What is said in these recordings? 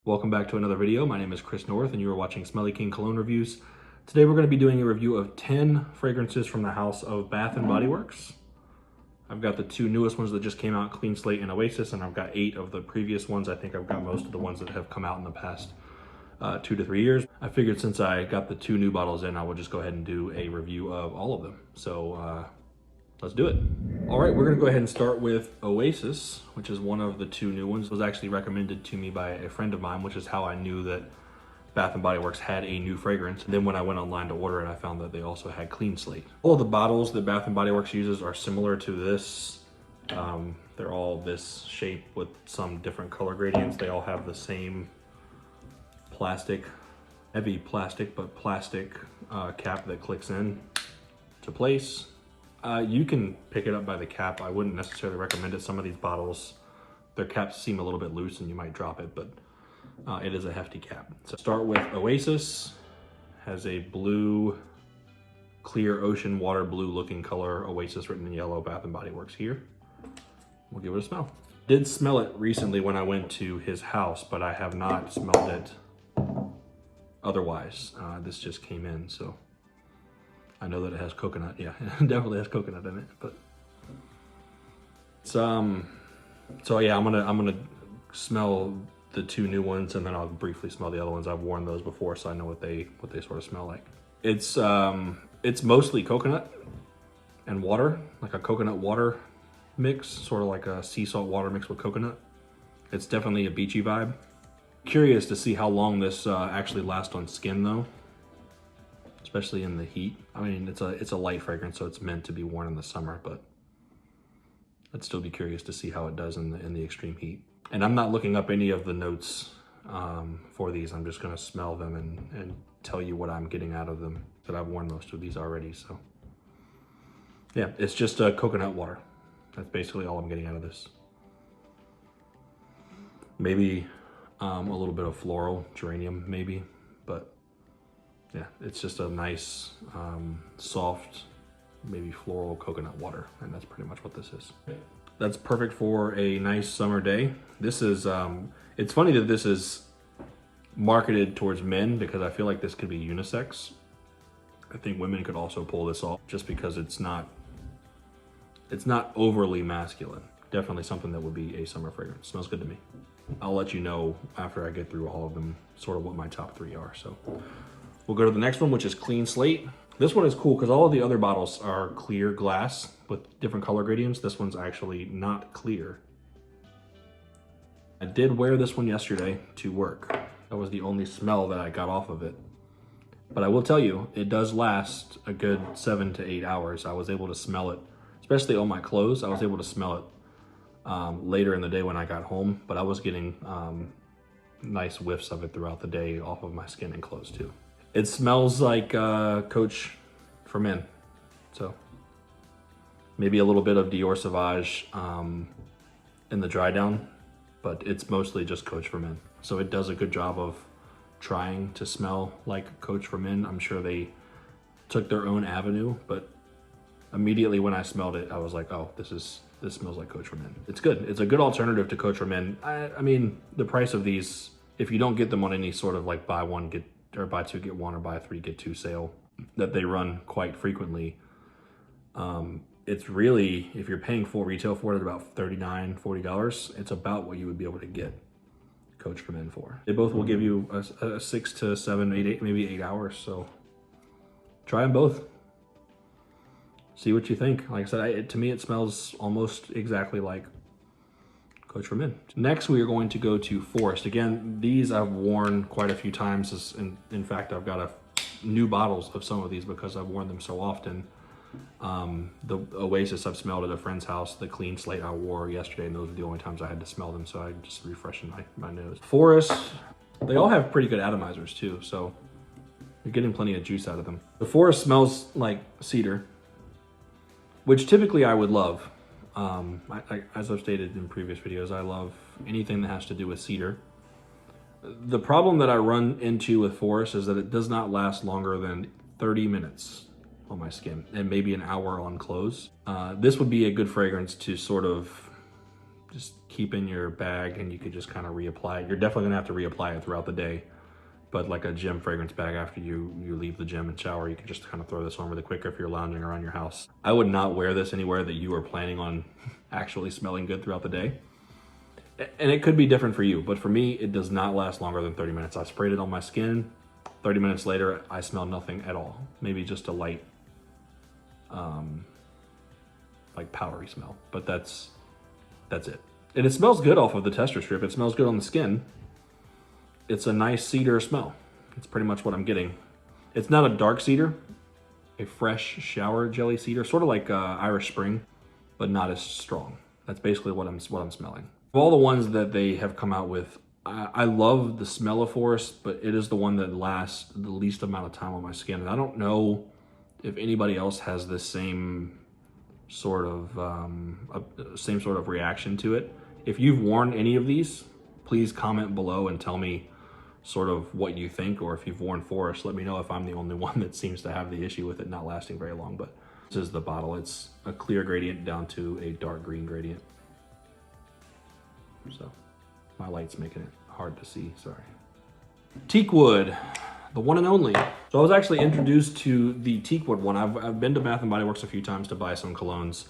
Welcome back to another video. My name is Chris North and you are watching Smelly King Cologne Reviews. Today we're going to be doing a review of 10 fragrances from the house of Bath & Body Works. I've got the two newest ones that just came out, Clean Slate and Oasis, and I've got 8 of the previous ones. I think I've got most of the ones that have come out in the past 2 to 3 years. I figured since I got the 2 new bottles in, I would just go ahead and do a review of all of them. So let's do it. All right, we're gonna go ahead and start with Oasis, which is one of the 2 new ones. It was actually recommended to me by a friend of mine, which is how I knew that Bath & Body Works had a new fragrance. And then when I went online to order it, I found that they also had Clean Slate. All of the bottles that Bath & Body Works uses are similar to this. They're all this shape with some different color gradients. They all have the same plastic, heavy plastic, but plastic cap that clicks in to place. You can pick it up by the cap. I wouldn't necessarily recommend it. Some of these bottles, their caps seem a little bit loose and you might drop it, but it is a hefty cap. So start with Oasis. Has a blue, clear ocean water blue looking color. Oasis written in yellow, Bath & Body Works here. We'll give it a smell. Did smell it recently when I went to his house, but I have not smelled it otherwise. This just came in, so. I know that it has coconut. Yeah, it definitely has coconut in it. But it's so yeah, I'm gonna smell the 2 new ones and then I'll briefly smell the other ones. I've worn those before, so I know what they sort of smell like. It's mostly coconut and water, like a coconut water mix, sort of like a sea salt water mixed with coconut. It's definitely a beachy vibe. Curious to see how long this actually lasts on skin though. Especially in the heat. I mean, it's a light fragrance, so it's meant to be worn in the summer, but I'd still be curious to see how it does in the extreme heat. And I'm not looking up any of the notes for these. I'm just gonna smell them and tell you what I'm getting out of them, that I've worn most of these already, so. Yeah, it's just coconut water. That's basically all I'm getting out of this. Maybe a little bit of floral, geranium maybe, but yeah, it's just a nice, soft, maybe floral coconut water, and that's pretty much what this is. That's perfect for a nice summer day. This is, it's funny that this is marketed towards men because I feel like this could be unisex. I think women could also pull this off just because it's not overly masculine. Definitely something that would be a summer fragrance. Smells good to me. I'll let you know after I get through all of them, sort of what my top 3 are, so. We'll go to the next one, which is Clean Slate. This one is cool because all of the other bottles are clear glass with different color gradients. This one's actually not clear. I did wear this one yesterday to work. That was the only smell that I got off of it. But I will tell you, it does last a good 7 to 8 hours. I was able to smell it, especially on my clothes. I was able to smell it later in the day when I got home, but I was getting nice whiffs of it throughout the day off of my skin and clothes too. It smells like Coach for men, so maybe a little bit of Dior Sauvage in the dry down, but it's mostly just Coach for men. So it does a good job of trying to smell like Coach for men. I'm sure they took their own avenue, but immediately when I smelled it, I was like, oh, this smells like Coach for men. It's good. It's a good alternative to Coach for men. I mean, the price of these, if you don't get them on any sort of like buy 2 get 1 or buy 3 get 2 sale that they run quite frequently, it's really, if you're paying full retail for it, about $39, $40, it's about what you would be able to get Coach for Men for. They both will give you a 6 to 7, 8, maybe 8 hours, so try them both. See what you think. Like I said, to me it smells almost exactly like Coach for Men. Next, we are going to go to Forest. Again, these I've worn quite a few times. In fact, I've got new bottles of some of these because I've worn them so often. The Oasis I've smelled at a friend's house. The Clean Slate I wore yesterday, and those are the only times I had to smell them, so I'm just refreshing my nose. Forest, they all have pretty good atomizers too, so you're getting plenty of juice out of them. The Forest smells like cedar, which typically I would love. As I've stated in previous videos, I love anything that has to do with cedar. The problem that I run into with Forest is that it does not last longer than 30 minutes on my skin and maybe an hour on clothes. This would be a good fragrance to sort of just keep in your bag, and you could just kind of reapply it. You're definitely gonna have to reapply it throughout the day, but like a gym fragrance bag after you leave the gym and shower, you can just kind of throw this on really quick if you're lounging around your house. I would not wear this anywhere that you are planning on actually smelling good throughout the day. And it could be different for you, but for me, it does not last longer than 30 minutes. I sprayed it on my skin. 30 minutes later, I smell nothing at all. Maybe just a light, like powdery smell, but that's it. And it smells good off of the tester strip. It smells good on the skin. It's a nice cedar smell. It's pretty much what I'm getting. It's not a dark cedar, a fresh shower jelly cedar, sort of like Irish Spring, but not as strong. That's basically what I'm smelling. Of all the ones that they have come out with, I love the smell of Forest, but it is the one that lasts the least amount of time on my skin. And I don't know if anybody else has the same sort of reaction to it. If you've worn any of these, please comment below and tell me sort of what you think, or if you've worn Forest, let me know if I'm the only one that seems to have the issue with it not lasting very long. But this is the bottle. It's a clear gradient down to a dark green gradient. So my light's making it hard to see, sorry. Teakwood, the one and only. So I was actually introduced to the Teakwood one. I've been to Bath & Body Works a few times to buy some colognes,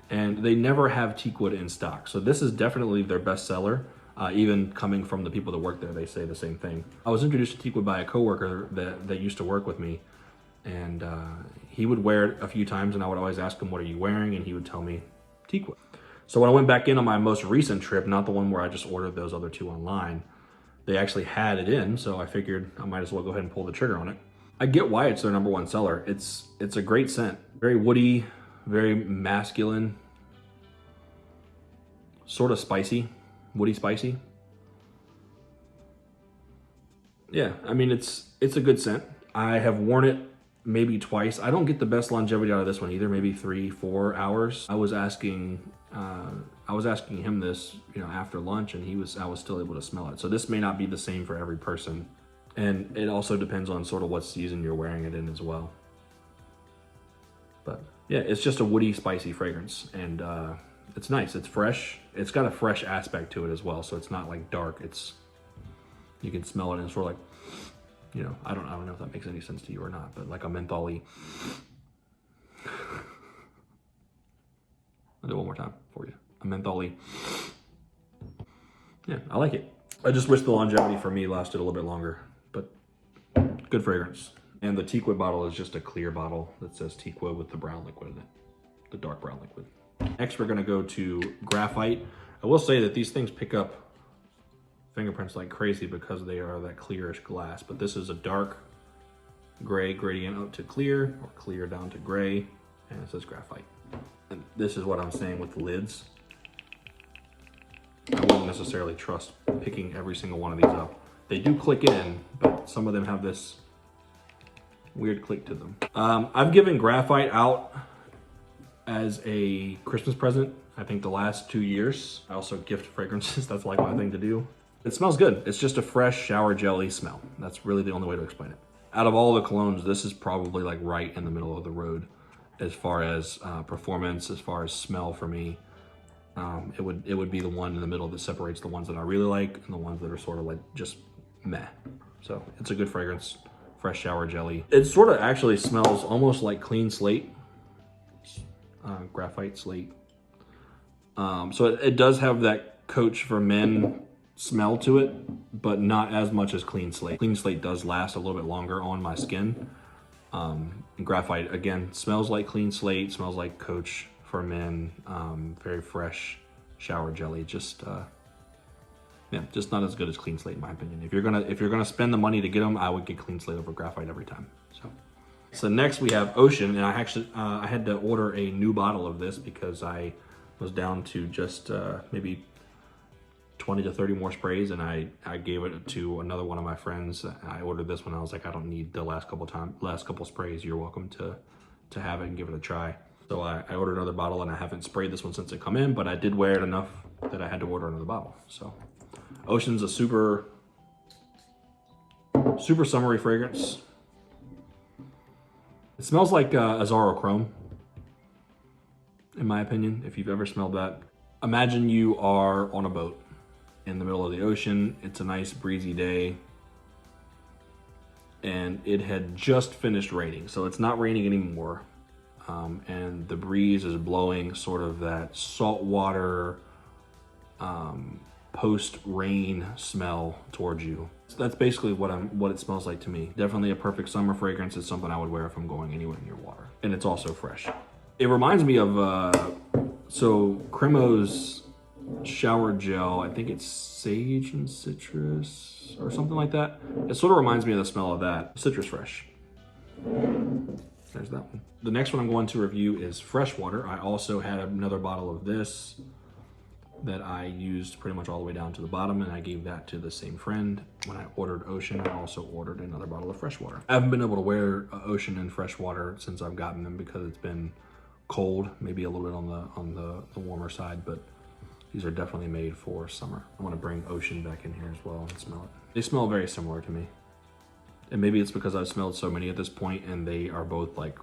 and they never have Teakwood in stock. So this is definitely their best seller. Even coming from the people that work there, they say the same thing. I was introduced to Teakwood by a coworker that used to work with me, and he would wear it a few times, and I would always ask him, what are you wearing? And he would tell me Teakwood. So when I went back in on my most recent trip, not the one where I just ordered those other two online, they actually had it in, so I figured I might as well go ahead and pull the trigger on it. I get why it's their #1 seller. It's a great scent. Very woody, very masculine, sort of spicy, woody spicy. Yeah, I mean, it's a good scent. I have worn it maybe twice. I don't get the best longevity out of this one either, maybe 3-4 hours. I was asking him this, after lunch, and I was still able to smell it. So this may not be the same for every person. And it also depends on sort of what season you're wearing it in as well. But yeah, it's just a woody, spicy fragrance, and it's nice. It's fresh. It's got a fresh aspect to it as well. So it's not like dark. You can smell it, and it's sort of like, I don't know if that makes any sense to you or not, but like a mentholy. I'll do it one more time for you. A mentholy. Yeah, I like it. I just wish the longevity for me lasted a little bit longer, but good fragrance. And the Teakwood bottle is just a clear bottle that says Teakwood with the brown liquid in it, the dark brown liquid. Next, we're gonna go to Graphite. I will say that these things pick up fingerprints like crazy because they are that clearish glass, but this is a dark gray gradient up to clear, or clear down to gray, and it says Graphite. And this is what I'm saying with the lids. I wouldn't necessarily trust picking every single one of these up. They do click in, but some of them have this weird click to them. I've given Graphite out as a Christmas present, I think the last 2 years. I also gift fragrances, that's like my thing to do. It smells good. It's just a fresh shower jelly smell. That's really the only way to explain it. Out of all the colognes, this is probably like right in the middle of the road as far as performance, as far as smell for me. It would be the one in the middle that separates the ones that I really like and the ones that are sort of like just meh. So it's a good fragrance, fresh shower jelly. It sort of actually smells almost like clean slate, Graphite slate. So it does have that Coach for Men smell to it, but not as much as clean slate. Clean slate does last a little bit longer on my skin. And Graphite, again, smells like clean slate, smells like Coach for Men, very fresh shower jelly. Just not as good as clean slate in my opinion. If you're gonna spend the money to get them, I would get clean slate over Graphite every time. So next we have Ocean, and I had to order a new bottle of this because I was down to just maybe 20 to 30 more sprays, and I gave it to another one of my friends. I ordered this one. I was like, I don't need the last couple sprays. You're welcome to have it and give it a try. So I ordered another bottle, and I haven't sprayed this one since it come in, but I did wear it enough that I had to order another bottle. So Ocean's a super summery fragrance. It smells like Azzaro Chrome, in my opinion, if you've ever smelled that. Imagine you are on a boat in the middle of the ocean. It's a nice breezy day and it had just finished raining. So it's not raining anymore. And the breeze is blowing sort of that saltwater post-rain smell towards you. So that's basically what it smells like to me. Definitely a perfect summer fragrance. It's something I would wear if I'm going anywhere near water. And it's also fresh. It reminds me of, so Cremo's shower gel, I think it's sage and citrus or something like that. It sort of reminds me of the smell of that. Citrus fresh. There's that one. The next one I'm going to review is Freshwater. I also had another bottle of this that I used pretty much all the way down to the bottom, and I gave that to the same friend. When I ordered Ocean, I also ordered another bottle of Freshwater. I haven't been able to wear Ocean and Freshwater since I've gotten them because it's been cold, maybe a little bit on the warmer side, but these are definitely made for summer. I want to bring Ocean back in here as well and smell it. They smell very similar to me. And maybe it's because I've smelled so many at this point and they are both like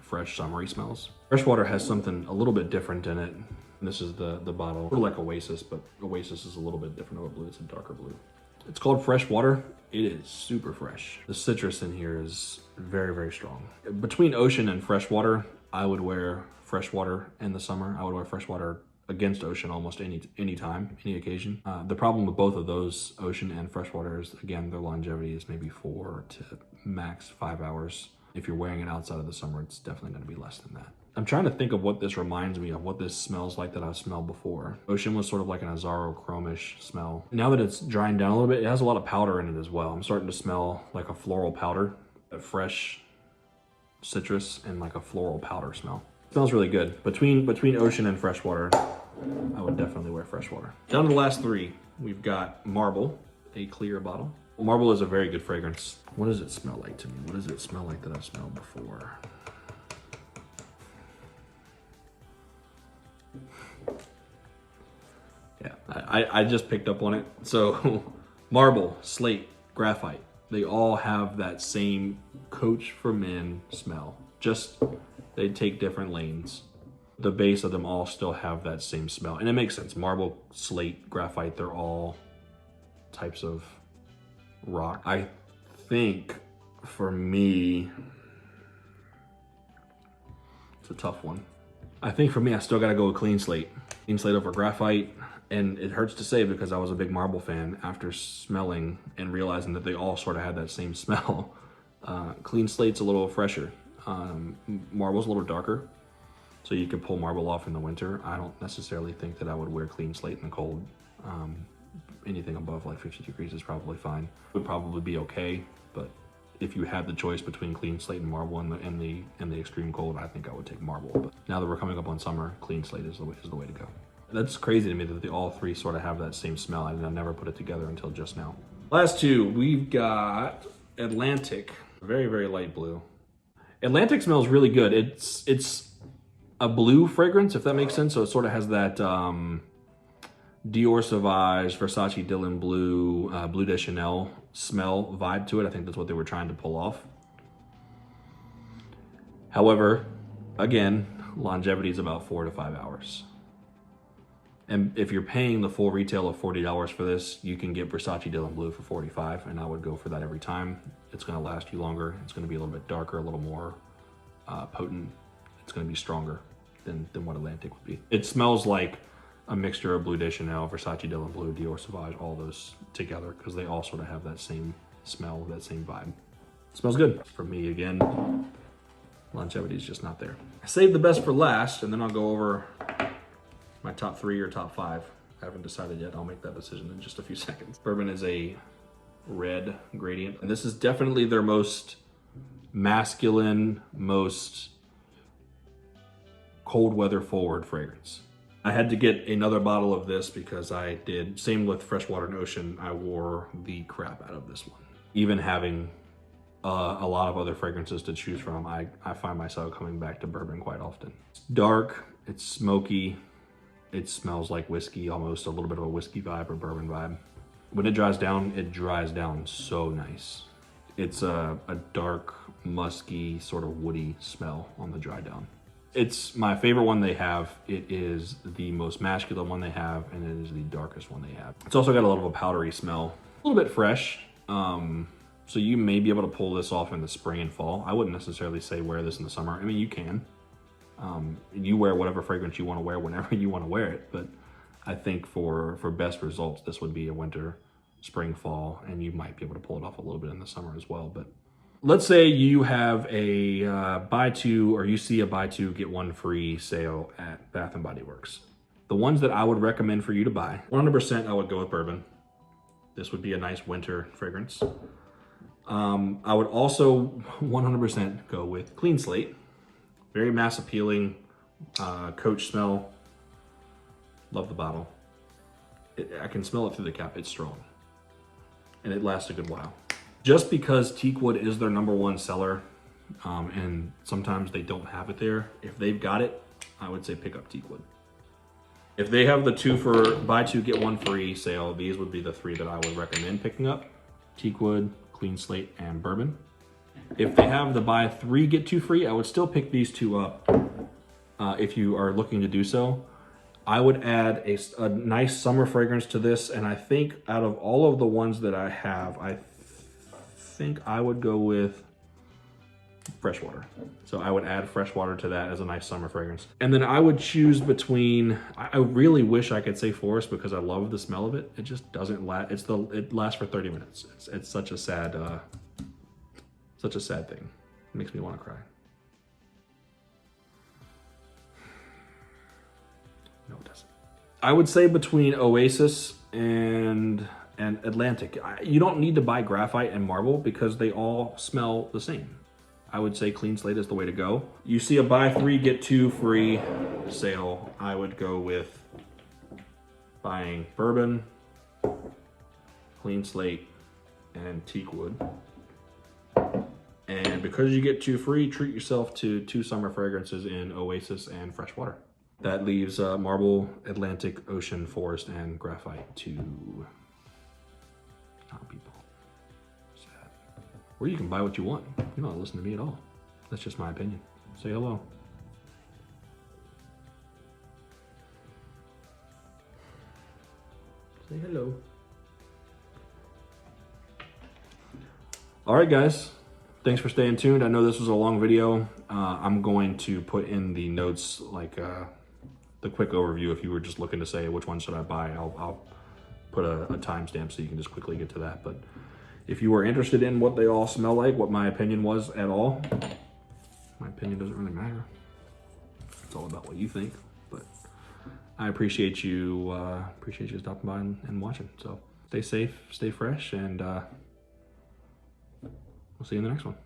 fresh summery smells. Freshwater has something a little bit different in it. And this is the bottle, sort of like Oasis, but Oasis is a little bit different of a blue. It's a darker blue. It's called Freshwater. It is super fresh. The citrus in here is very, very strong. Between Ocean and Freshwater, I would wear Freshwater in the summer. I would wear Freshwater against Ocean almost any time, any occasion. The problem with both of those, Ocean and Freshwater, is again, their longevity is maybe 4 to max 5 hours. If you're wearing it outside of the summer, it's definitely gonna be less than that. I'm trying to think of what this reminds me of, what this smells like that I've smelled before. Ocean was sort of like an Azzaro chromish smell. Now that it's drying down a little bit, it has a lot of powder in it as well. I'm starting to smell like a floral powder, a fresh citrus and like a floral powder smell. It smells really good. Between Ocean and Freshwater, I would definitely wear Freshwater. Down to the last three, we've got Marble, a clear bottle. Marble is a very good fragrance. What does it smell like to me? What does it smell like that I've smelled before? Yeah, I just picked up on it. So Marble, Slate, Graphite, they all have that same Coach for Men smell. Just, they take different lanes. The base of them all still have that same smell. And it makes sense. Marble, Slate, Graphite, they're all types of rock. I think for me, it's a tough one. I think for me, I still gotta go with Clean Slate. Clean Slate over Graphite. And it hurts to say because I was a big Marble fan after smelling and realizing that they all sort of had that same smell. Clean Slate's a little fresher. Marble's a little darker. So you could pull Marble off in the winter. I don't necessarily think that I would wear Clean Slate in the cold. Anything above like 50 degrees is probably fine. Would probably be okay, but if you had the choice between Clean Slate and Marble in the extreme cold, I think I would take Marble. But now that we're coming up on summer, Clean Slate is the way to go. That's crazy to me that they all three sort of have that same smell. I never put it together until just now. Last two, we've got Atlantic, very, very light blue. Atlantic smells really good. It's a blue fragrance, if that makes sense. So it sort of has that Dior Sauvage, Versace Dylan Blue, Bleu de Chanel smell vibe to it. I think that's what they were trying to pull off. However, again, longevity is about 4 to 5 hours. And if you're paying the full retail of $40 for this, you can get Versace Dylan Blue for $45, and I would go for that every time. It's gonna last you longer. It's gonna be a little bit darker, a little more potent. It's gonna be stronger than what Atlantic would be. It smells like a mixture of Bleu de Chanel, Versace Dylan Blue, Dior Sauvage, all those together, because they all sort of have that same smell, that same vibe. It smells good. For me, again, longevity is just not there. I saved the best for last, and then I'll go over my top 3 or top 5. I haven't decided yet. I'll make that decision in just a few seconds. Bourbon is a red gradient, and this is definitely their most masculine, most cold weather forward fragrance. I had to get another bottle of this because I did, same with Freshwater and Ocean, I wore the crap out of this one. Even having a lot of other fragrances to choose from, I find myself coming back to Bourbon quite often. It's dark, it's smoky, it smells like whiskey, almost a little bit of a whiskey vibe or bourbon vibe. When it dries down so nice. It's a dark, musky, sort of woody smell on the dry down. It's my favorite one they have. It is the most masculine one they have, and it is the darkest one they have. It's also got a little of a powdery smell, a little bit fresh. So you may be able to pull this off in the spring and fall. I wouldn't necessarily say wear this in the summer. I mean, you can. You wear whatever fragrance you want to wear whenever you want to wear it, but I think for best results, this would be a winter, spring, fall, and you might be able to pull it off a little bit in the summer as well. But let's say you have a buy two, or you see a buy two, get one free sale at Bath & Body Works. The ones that I would recommend for you to buy, 100% I would go with Bourbon. This would be a nice winter fragrance. I would also 100% go with Clean Slate. Very mass appealing, coach smell. Love the bottle. I can smell it through the cap, it's strong. And it lasts a good while. Just because Teakwood is their #1 seller, and sometimes they don't have it there, if they've got it, I would say pick up Teakwood. If they have the 2 for buy 2, get 1 free sale, these would be the 3 that I would recommend picking up. Teakwood, Clean Slate, and Bourbon. If they have the buy 3, get 2 free, I would still pick these 2 up if you are looking to do so. I would add a nice summer fragrance to this, and I think out of all of the ones that I have, I think I would go with Freshwater. So I would add Freshwater to that as a nice summer fragrance. And then I would choose between, I really wish I could say Forest because I love the smell of it. It just doesn't last, it lasts for 30 minutes. It's such a sad thing. It makes me want to cry. No, it doesn't. I would say between Oasis and Atlantic. You don't need to buy Graphite and Marble because they all smell the same. I would say Clean Slate is the way to go. You see a buy 3, get 2 free sale. I would go with buying Bourbon, Clean Slate, and Teakwood. And because you get 2 free, treat yourself to 2 summer fragrances in Oasis and Freshwater. That leaves Marble, Atlantic, Ocean, Forest, and Graphite to not people. Sad. Or you can buy what you want. You don't listen to me at all. That's just my opinion. Say hello. Say hello. All right, guys. Thanks for staying tuned. I know this was a long video. I'm going to put in the notes like the quick overview if you were just looking to say which one should I buy. I'll put a timestamp so you can just quickly get to that. But if you were interested in what they all smell like, what my opinion was at all, my opinion doesn't really matter. It's all about what you think. But I appreciate you stopping by and watching. So stay safe, stay fresh, and we'll see you in the next one.